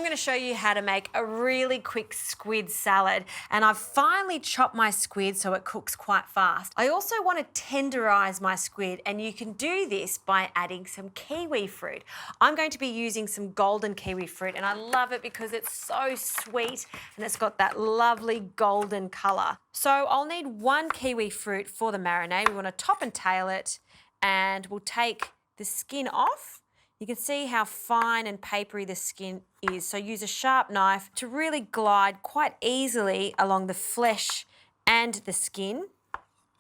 going to show you how to make a really quick squid salad, and I've finally chopped my squid so it cooks quite fast. I also want to tenderise my squid, and you can do this by adding some kiwi fruit. I'm going to be using some golden kiwi fruit, and I love it because it's so sweet and it's got that lovely golden colour. So I'll need 1 kiwi fruit for the marinade. We want to top and tail it, and we'll take the skin off. You can see how fine and papery the skin is, so use a sharp knife to really glide quite easily along the flesh and the skin.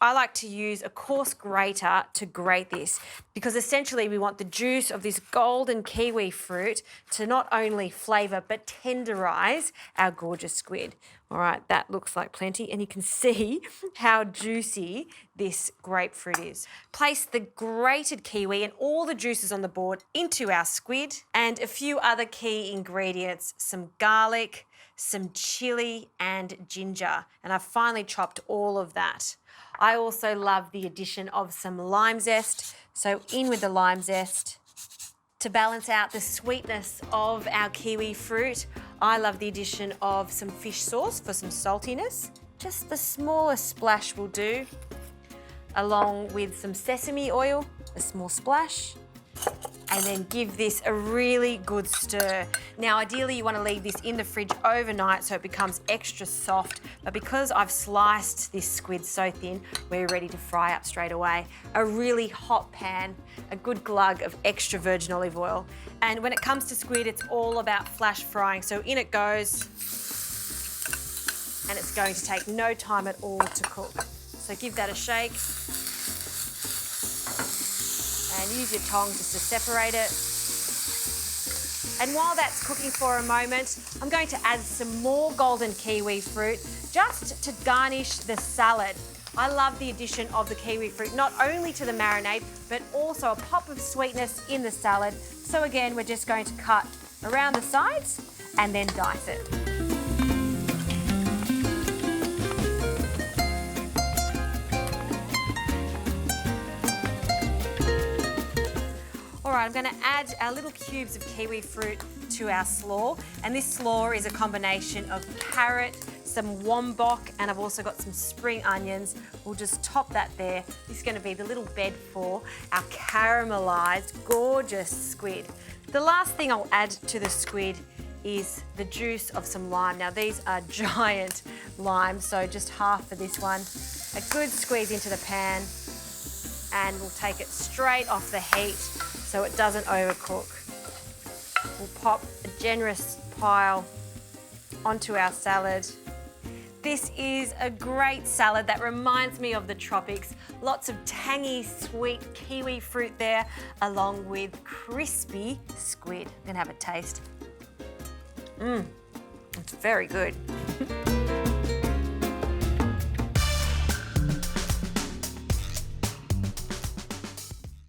I like to use a coarse grater to grate this because essentially we want the juice of this golden kiwi fruit to not only flavour but tenderise our gorgeous squid. All right, that looks like plenty, and you can see how juicy this grapefruit is. Place the grated kiwi and all the juices on the board into our squid, and a few other key ingredients, some garlic, some chilli and ginger, and I've finely chopped all of that. I also love the addition of some lime zest, so in with the lime zest. To balance out the sweetness of our kiwi fruit, I love the addition of some fish sauce for some saltiness. Just the smallest splash will do, along with some sesame oil, a small splash, and then give this a really good stir. Now, ideally you want to leave this in the fridge overnight so it becomes extra soft, but because I've sliced this squid so thin, we're ready to fry up straight away. A really hot pan, a good glug of extra virgin olive oil. And when it comes to squid, it's all about flash frying, so in it goes, and it's going to take no time at all to cook. So give that a shake. And use your tongs just to separate it. And while that's cooking for a moment, I'm going to add some more golden kiwi fruit just to garnish the salad. I love the addition of the kiwi fruit, not only to the marinade, but also a pop of sweetness in the salad. So again, we're just going to cut around the sides and then dice it. All right, I'm going to add our little cubes of kiwi fruit to our slaw, and this slaw is a combination of carrot, some wombok, and I've also got some spring onions. We'll just top that there. This is going to be the little bed for our caramelised, gorgeous squid. The last thing I'll add to the squid is the juice of some lime. Now, these are giant limes, so just half for this one. A good squeeze into the pan, and we'll take it straight off the heat so it doesn't overcook. We'll pop a generous pile onto our salad. This is a great salad that reminds me of the tropics. Lots of tangy, sweet kiwi fruit there, along with crispy squid. I'm gonna have a taste. It's very good.